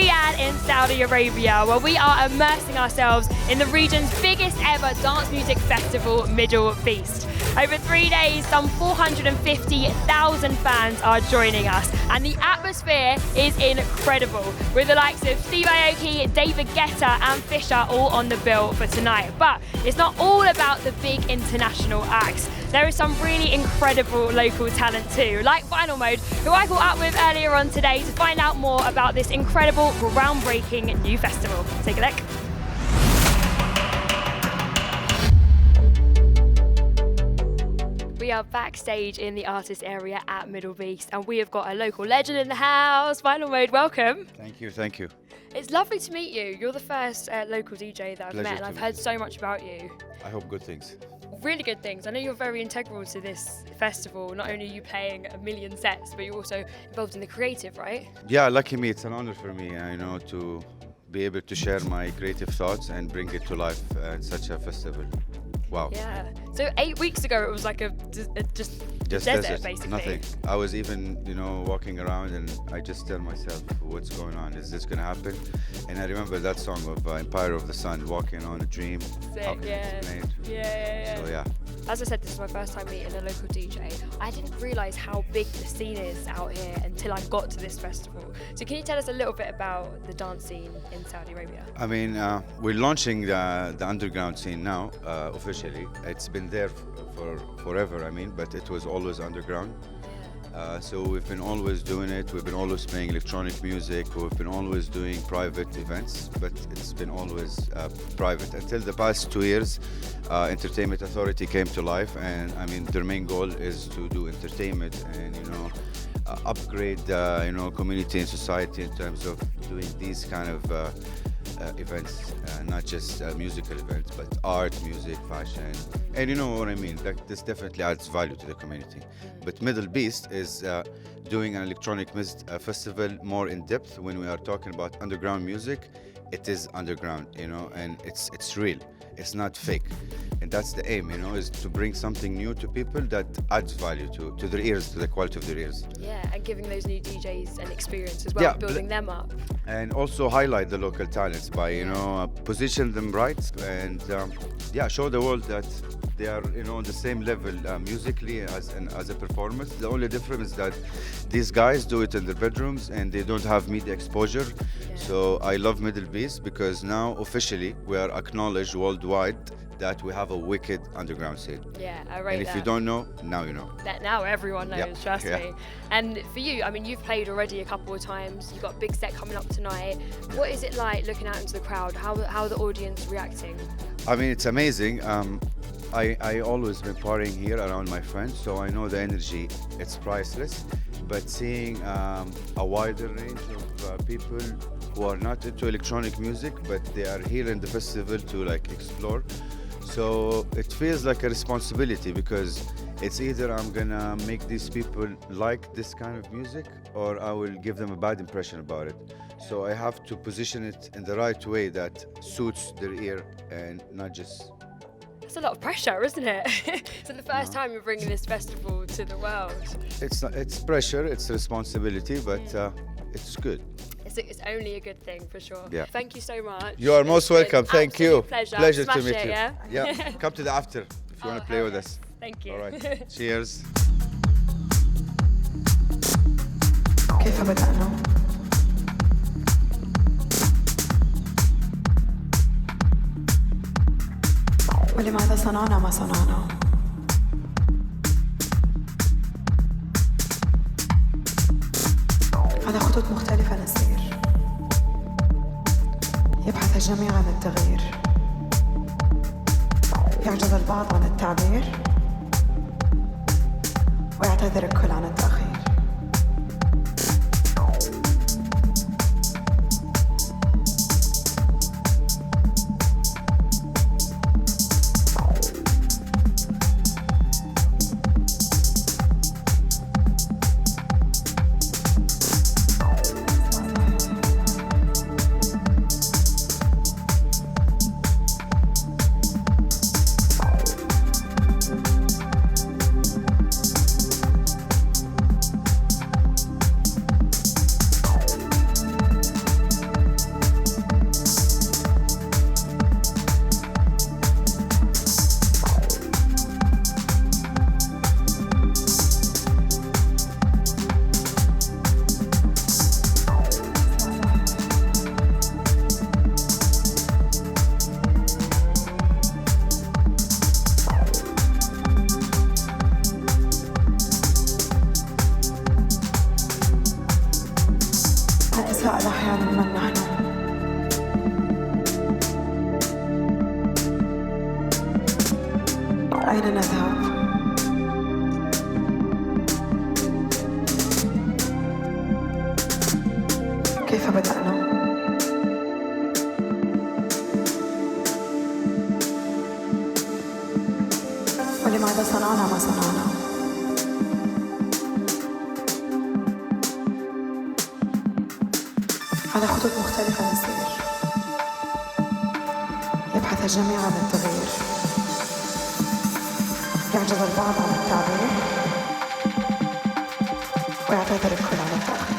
Riyadh in Saudi Arabia, where we are immersing ourselves in the region's biggest ever dance music festival, MDL BEAST. Over 3 days, some 450,000 fans are joining us, and the atmosphere is incredible, with the likes of Aoki, David Guetta and Fisher all on the bill for tonight. But it's not all about the big international acts. There is some really incredible local talent too, like Final Mode, who I caught up with earlier on today to find out more about this incredible, groundbreaking new festival. Take a look. We are backstage in the artist area at MDL BEAST, and we have got a local legend in the house. Final Mode, welcome. Thank you, thank you. It's lovely to meet you. You're the first local DJ that I've met, and I've heard so much about you. I hope good things. Really good things. I know you're very integral to this festival. Not only are you playing a million sets, but you're also involved in the creative, right? Yeah, lucky me. It's an honor for me, to be able to share my creative thoughts and bring it to life in such a festival. Wow. Yeah. So 8 weeks ago, it was like just desert, basically. Nothing. I was even, walking around, and I just tell myself, what's going on? Is this going to happen? And I remember that song of Empire of the Sun, Walking on a Dream. Sick, yeah. So, yeah. As I said, this is my first time meeting a local DJ. I didn't realise how big the scene is out here until I got to this festival. So can you tell us a little bit about the dance scene in Saudi Arabia? I mean, we're launching the underground scene now, officially. It's been there for forever, but it was always underground. So we've been always doing it. We've been always playing electronic music. We've been always doing private events, but it's been always private until the past 2 years. Entertainment Authority came to life, and their main goal is to do entertainment and upgrade community and society in terms of doing these kind of events, not just musical events, but art, music, fashion, and you know what I mean. Like, this definitely adds value to the community. But MDL BEAST is doing an electronic festival more in depth. When we are talking about underground music, it is underground, and it's real. It's not fake, and that's the aim, is to bring something new to people that adds value to their ears, to the quality of their ears. Yeah, and giving those new DJs an experience as well, building them up. And also highlight the local talents by, position them right, and show the world that they are, on the same level musically as a performance. The only difference is that these guys do it in their bedrooms and they don't have media exposure. Yeah. So I love MDL BEAST because now officially we are acknowledged worldwide that we have a wicked underground scene. Yeah, I rate that. And if you don't know, now you know. That now everyone knows, trust me. And for you, you've played already a couple of times. You've got a big set coming up tonight. What is it like looking out into the crowd? How are the audience reacting? It's amazing. I always been partying here around my friends, so I know the energy, it's priceless. But seeing a wider range of people who are not into electronic music, but they are here in the festival to explore. So it feels like a responsibility, because it's either I'm gonna make these people like this kind of music, or I will give them a bad impression about it. So I have to position it in the right way that suits their ear and not just... That's a lot of pressure, isn't it? So the first time you're bringing this festival to the world. It's pressure, it's responsibility, but it's good. It's only a good thing, for sure. Yeah. Thank you so much. You are most welcome. Thank you. Pleasure to meet you. Yeah? Come to the after if you want to play with us. Thank you. All right. Cheers. كيف بدأنا؟ ولماذا صنعنا ما صنعنا؟ على خطوط مختلفة نسير، يبحث الجميع عن التغيير، يعجز البعض عن التعبير، ويعتذر الكل عن التأخير. أحيانا من نحن أين نذهب؟ كيف بدأنا؟ ولماذا صنعنا ما صنعنا؟ على خطوط مختلفة نسير يبحث الجميع عن التغيير يعجز البعض عن التعبير ويعتذر الكل عن التأخير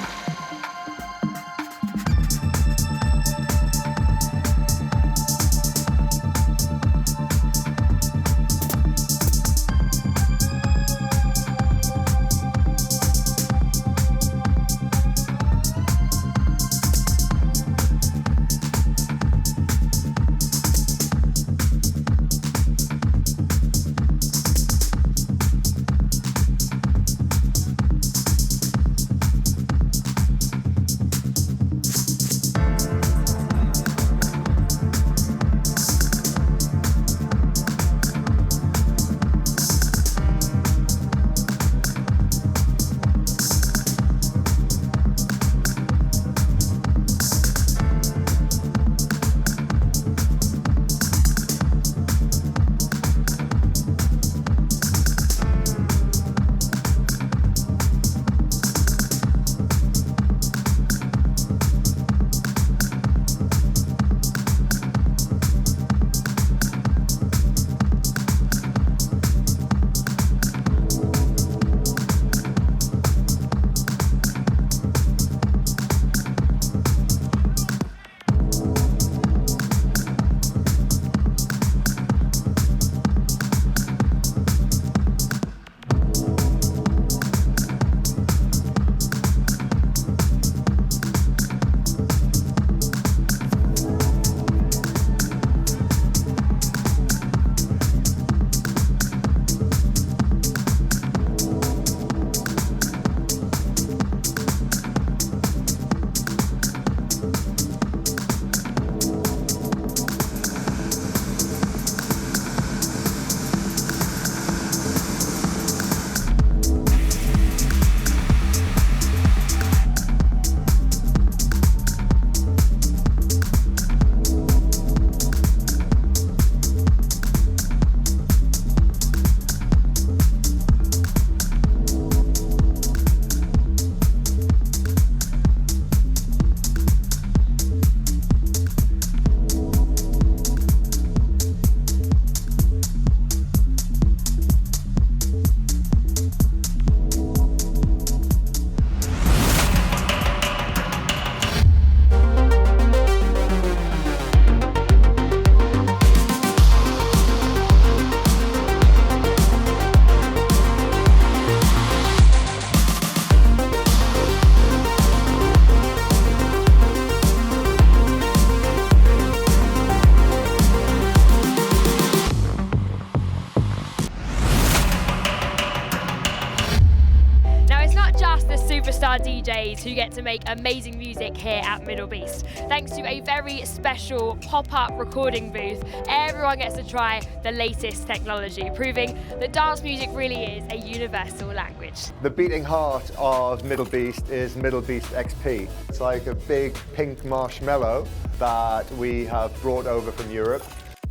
superstar DJs who get to make amazing music here at MDLBEAST. Thanks to a very special pop-up recording booth, everyone gets to try the latest technology, proving that dance music really is a universal language. The beating heart of MDLBEAST is MDLBEAST XP. It's like a big pink marshmallow that we have brought over from Europe.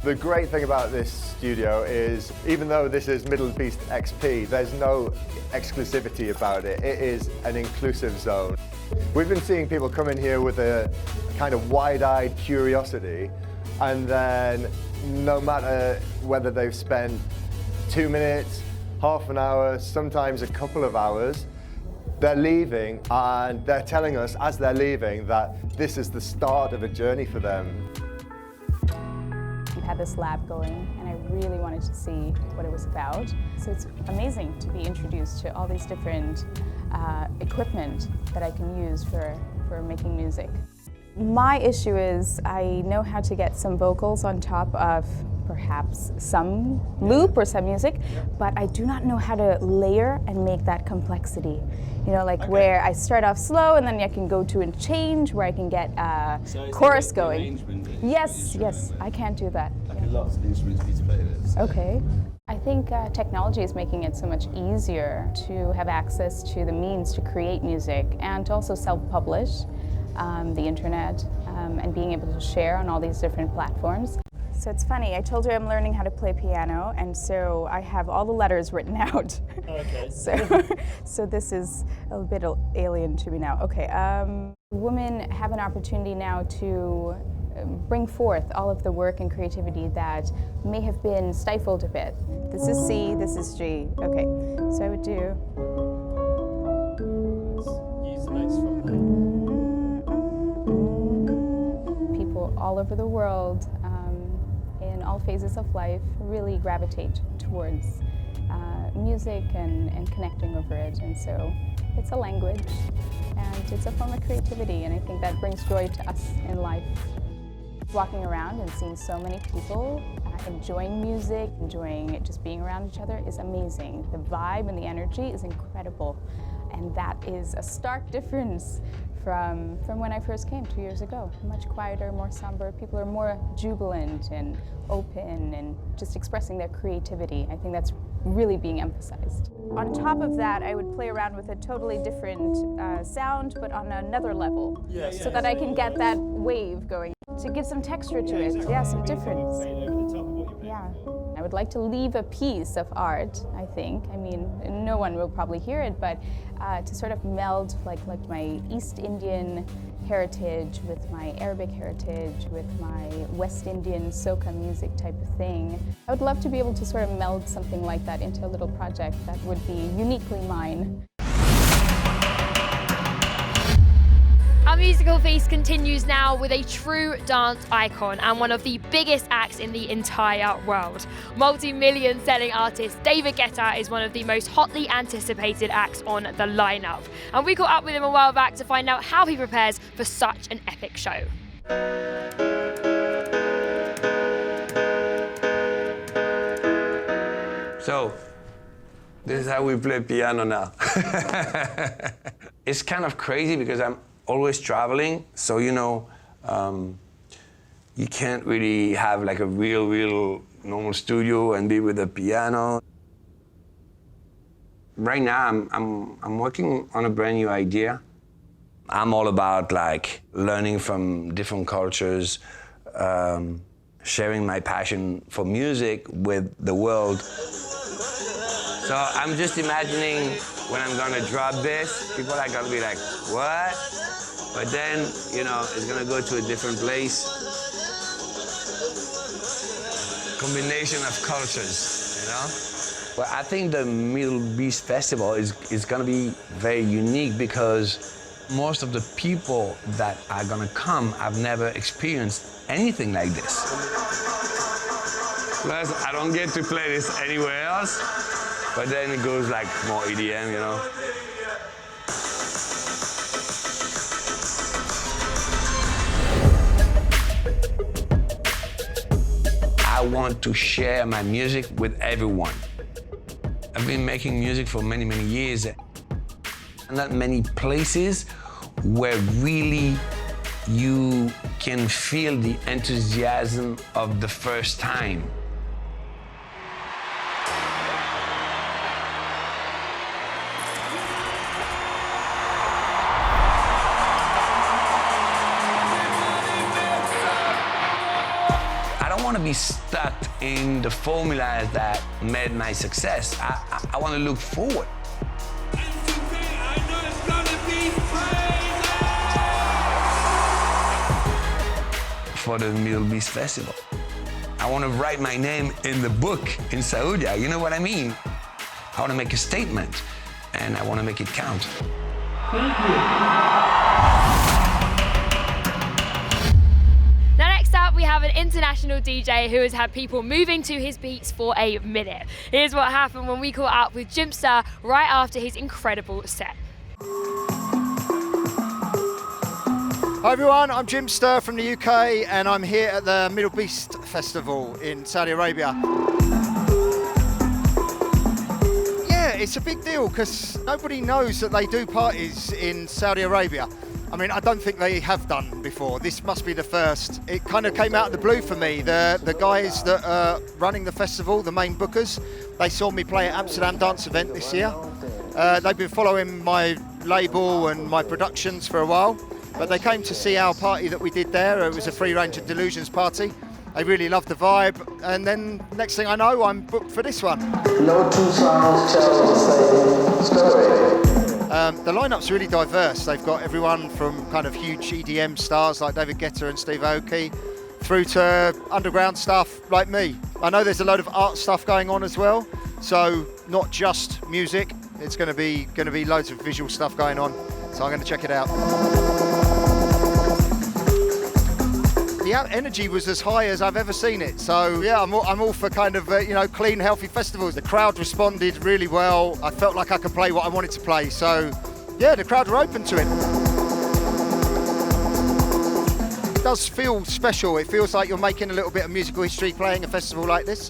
The great thing about this studio is, even though this is MDLBEAST XP, there's no exclusivity about it. It is an inclusive zone. We've been seeing people come in here with a kind of wide-eyed curiosity, and then no matter whether they've spent 2 minutes, half an hour, sometimes a couple of hours, they're leaving and they're telling us as they're leaving that this is the start of a journey for them. We had this lab going and I really wanted to see what it was about. So it's amazing to be introduced to all these different equipment that I can use for making music. My issue is I know how to get some vocals on top of perhaps some loop or some music, but I do not know how to layer and make that complexity. You know, like where I start off slow and then I can go to a change where I can get a chorus going. Yes, yes, I can't do that. Like lots of instruments for you to play with. So. Okay. I think technology is making it so much easier to have access to the means to create music and to also self-publish the internet and being able to share on all these different platforms. So it's funny, I told you I'm learning how to play piano, and so I have all the letters written out. Okay. So this is a bit alien to me now. Okay, women have an opportunity now to bring forth all of the work and creativity that may have been stifled a bit. This is C, this is G. Okay, so I would do... Use the notes from People all over the world, in all phases of life, really gravitate towards music and connecting over it. And so it's a language and it's a form of creativity, and I think that brings joy to us in life. Walking around and seeing so many people enjoying music, enjoying just being around each other is amazing. The vibe and the energy is incredible, and that is a stark difference from when I first came 2 years ago. Much quieter, more somber. People are more jubilant and open and just expressing their creativity. I think that's really being emphasized. On top of that, I would play around with a totally different sound, but on another level, so that I can get that wave going, to give some texture to it. Yeah, some difference. Yeah. I would like to leave a piece of art, I think. I mean, no one will probably hear it, but to sort of meld like my East Indian heritage with my Arabic heritage, with my West Indian soca music type of thing. I would love to be able to sort of meld something like that into a little project that would be uniquely mine. Our musical feast continues now with a true dance icon and one of the biggest acts in the entire world. Multi-million selling artist David Guetta is one of the most hotly anticipated acts on the lineup. And we caught up with him a while back to find out how he prepares for such an epic show. So, this is how we play piano now. It's kind of crazy because I'm always traveling, so you know, you can't really have like a real normal studio and be with a piano. Right now, I'm working on a brand new idea. I'm all about like learning from different cultures, sharing my passion for music with the world. So I'm just imagining when I'm gonna drop this, people are gonna be like, what? But then, you know, it's gonna go to a different place. Combination of cultures, you know? Well, I think the MDLBEAST festival is gonna be very unique because most of the people that are gonna come have never experienced anything like this. Plus, I don't get to play this anywhere else, but then it goes like more EDM, you know? I want to share my music with everyone. I've been making music for many years. Not many places where really you can feel the enthusiasm of the first time. I don't want to be stuck in the formulas that made my success. I want to look forward. For the MDLBEAST festival. I want to write my name in the book in Saudi, you know what I mean? I want to make a statement, and I want to make it count. Thank you. Now next up, we have an international DJ who has had people moving to his beats for a minute. Here's what happened when we caught up with Jimster right after his incredible set. Hi everyone, I'm Jim Sturr from the UK and I'm here at the Middle Beast Festival in Saudi Arabia. Yeah, it's a big deal because nobody knows that they do parties in Saudi Arabia. I mean, I don't think they have done before. This must be the first. It kind of came out of the blue for me. The guys that are running the festival, the main bookers, they saw me play at Amsterdam Dance Event this year. They've been following my label and my productions for a while, but they came to see our party that we did there. It was a Free Range of Delusions party. They really loved the vibe, and then next thing I know, I'm booked for this one. No two songs tell the same story. The lineup's really diverse. They've got everyone from kind of huge EDM stars like David Guetta and Steve Aoki through to underground stuff like me. I know there's a load of art stuff going on as well, so not just music. It's going to be loads of visual stuff going on, so I'm going to check it out. The energy was as high as I've ever seen it, so yeah, I'm all for kind of clean, healthy festivals. The crowd responded really well. I felt like I could play what I wanted to play, so yeah, the crowd were open to it. It does feel special. It feels like you're making a little bit of musical history playing a festival like this.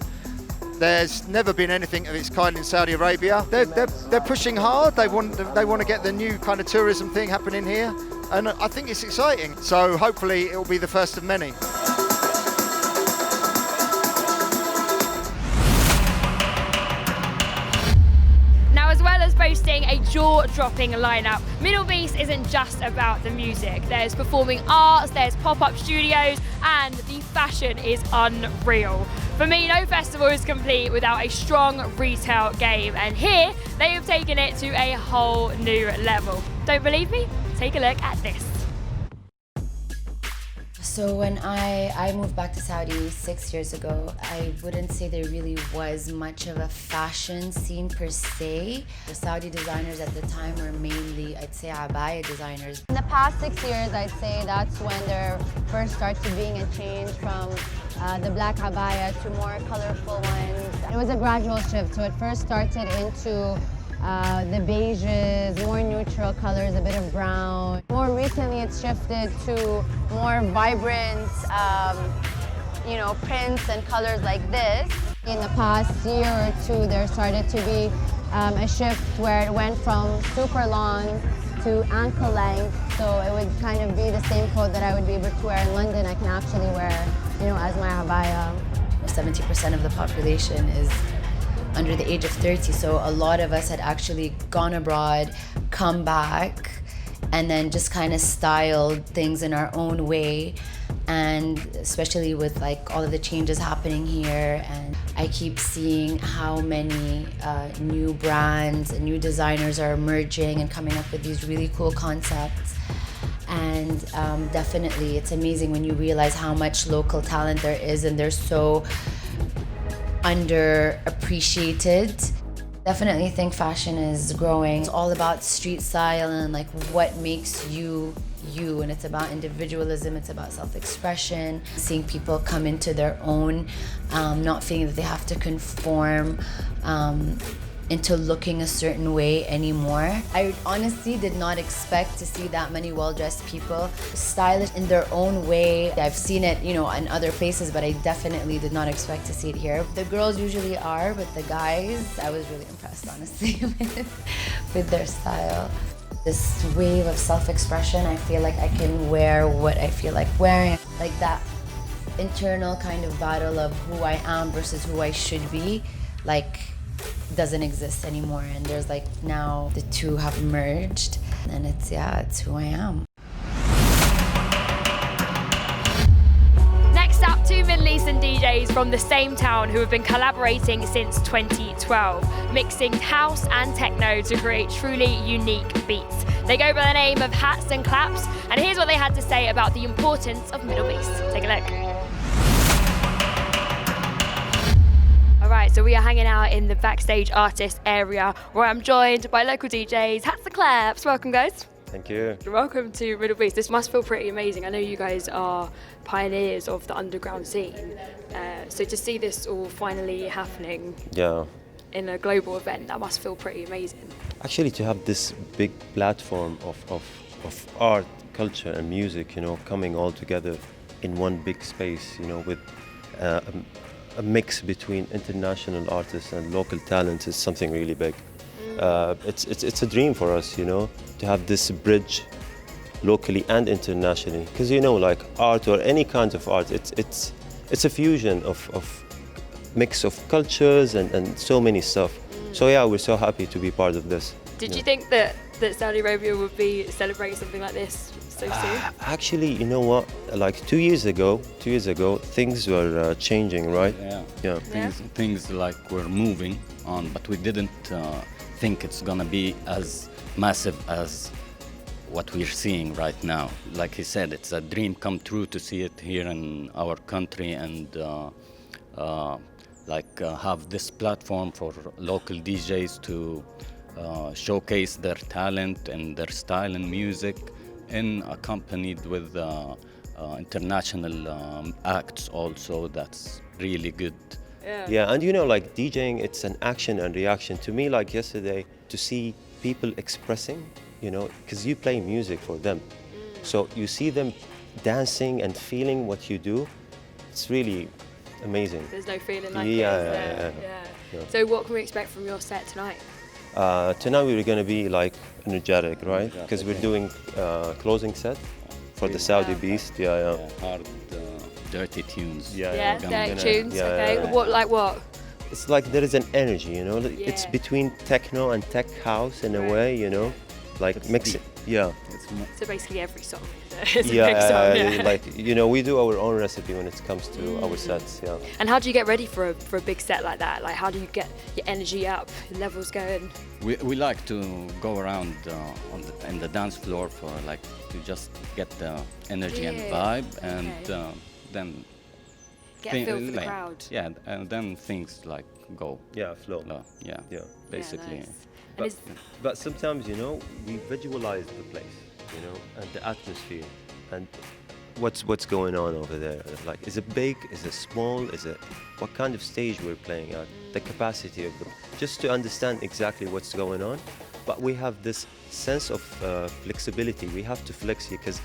There's never been anything of its kind in Saudi Arabia. They're pushing hard. They want to get the new kind of tourism thing happening here, and I think it's exciting. So hopefully it will be the first of many. Now, as well as boasting a jaw-dropping lineup, Middle Beast isn't just about the music. There's performing arts, there's pop-up studios, and the fashion is unreal. For me, no festival is complete without a strong retail game, and here they have taken it to a whole new level. Don't believe me? Take a look at this. So when I moved back to Saudi 6 years ago, I wouldn't say there really was much of a fashion scene per se. The Saudi designers at the time were mainly, I'd say, abaya designers. In the past 6 years, I'd say that's when there first started being a change from the black abaya to more colorful ones. It was a gradual shift, so it first started into the beiges, more neutral colors, a bit of brown. More recently, it's shifted to more vibrant, prints and colors like this. In the past year or two, there started to be a shift where it went from super long to ankle length. So it would kind of be the same coat that I would be able to wear in London, I can actually wear, as my abaya. 70% of the population is under the age of 30, so a lot of us had actually gone abroad, come back, and then just kind of styled things in our own way. And especially with like all of the changes happening here, and I keep seeing how many new brands and new designers are emerging and coming up with these really cool concepts. And definitely it's amazing when you realize how much local talent there is, and they're so underappreciated. Definitely think fashion is growing. It's all about street style and like what makes you you, and it's about individualism, it's about self-expression, seeing people come into their own, not feeling that they have to conform into looking a certain way anymore. I honestly did not expect to see that many well-dressed people, stylish in their own way. I've seen it, in other places, but I definitely did not expect to see it here. The girls usually are, but the guys, I was really impressed, honestly, with their style. This wave of self-expression, I feel like I can wear what I feel like wearing. Like that internal kind of battle of who I am versus who I should be, doesn't exist anymore, and there's now the two have merged, and it's who I am. Next up, two Middle Eastern DJs from the same town who have been collaborating since 2012, mixing house and techno to create truly unique beats. They go by the name of Hats and Claps, and here's what they had to say about the importance of Middle Beast. Take a look. Alright, so we are hanging out in the backstage artist area where I'm joined by local DJs, Hats and Claps. Welcome, guys. Thank you. Welcome to Middle Beast. This must feel pretty amazing. I know you guys are pioneers of the underground scene. So to see this all finally happening in a global event, that must feel pretty amazing. Actually, to have this big platform of of art, culture, and music, you know, coming all together in one big space, you know, with a mix between international artists and local talents is something really big. It's a dream for us, you know, to have this bridge locally and internationally, because you know, like art or any kind of art, it's a fusion of mix of cultures and so many stuff. So yeah, we're so happy to be part of this. Did you think that Saudi Arabia would be celebrating something like this so soon? Actually, you know what? Like 2 years ago, things were changing, right? Yeah. Things like were moving on, but we didn't think it's gonna be as massive as what we're seeing right now. Like he said, it's a dream come true to see it here in our country and have this platform for local DJs to showcase their talent and their style in music, and accompanied with international acts also. That's really good. Yeah, and you know, like DJing, it's an action and reaction. To me, like yesterday, to see people expressing, you know, because you play music for them. So you see them dancing and feeling what you do. It's really amazing. There's no feeling like yeah. So what can we expect from your set tonight? Tonight we're going to be like energetic, right? Because we're doing closing set for the Saudi Beast. Hard, dirty tunes. Dirty tunes. Okay. What? It's like there is an energy, you know. It's between techno and tech house in a way, you know, like mix it. Yeah. So basically every song. Like, you know, we do our own recipe when it comes to our sets. Yeah. And how do you get ready for a big set like that? Like, how do you get your energy up, your levels going? We like to go around in the dance floor for like to just get the energy and vibe, and then get a feel for the crowd. Yeah, and then things like go. Yeah, flow. Yeah, basically. Yeah, nice. But sometimes, you know, we visualize the place, you know, and the atmosphere, and what's going on over there. Like, is it big? Is it small? Is it what kind of stage we're playing at? The capacity of them, just to understand exactly what's going on. But we have this sense of flexibility. We have to flex here because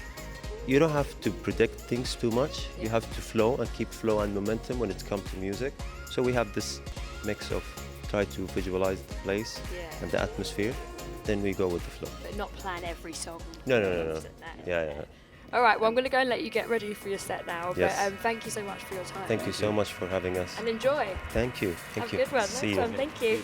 you don't have to predict things too much. You have to flow and keep flow and momentum when it comes to music. So we have this mix of try to visualize the place and the atmosphere, then we go with the flow. But not plan every song. No. Yeah. All right, well, I'm going to go and let you get ready for your set now. Yes. But thank you so much for your time. Thank you so much for having us. And enjoy. Thank you. Have a good one. See Next you. one. Thank you.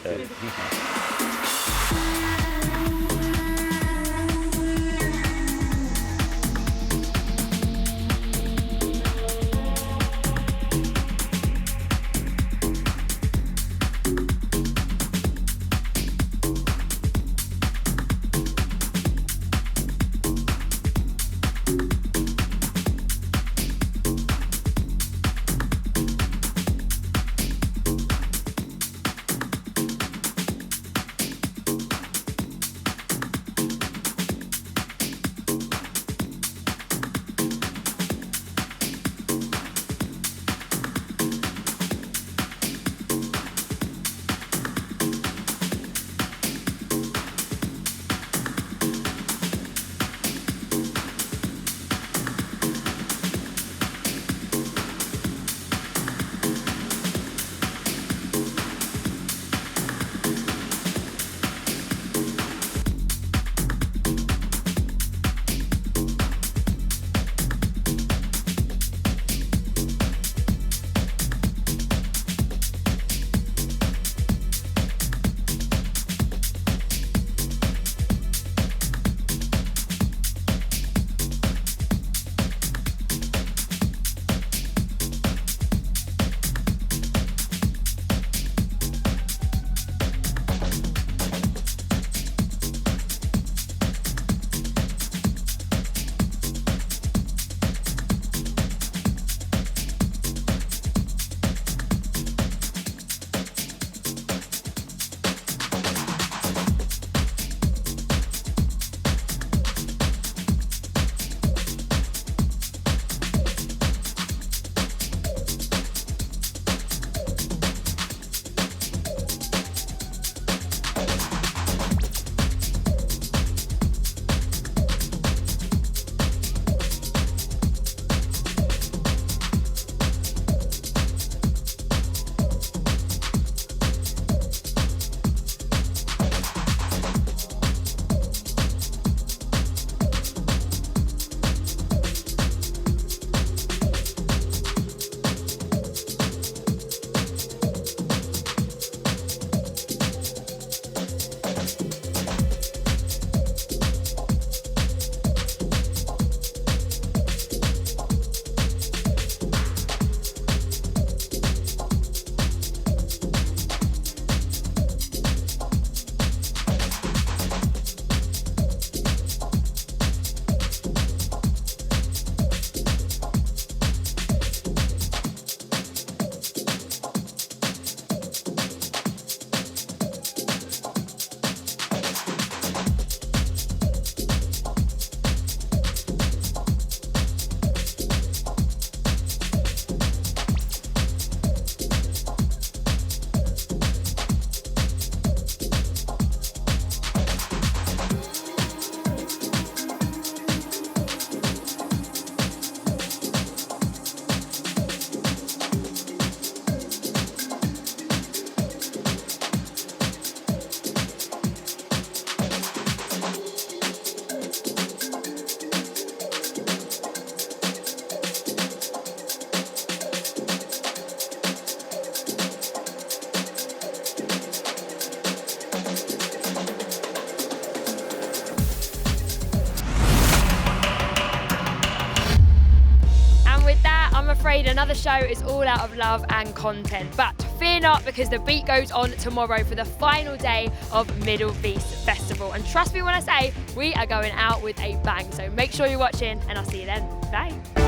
afraid another show is all out of love and content. But fear not, because the beat goes on tomorrow for the final day of MDLBEAST Festival. And trust me when I say, we are going out with a bang. So make sure you're watching, and I'll see you then. Bye.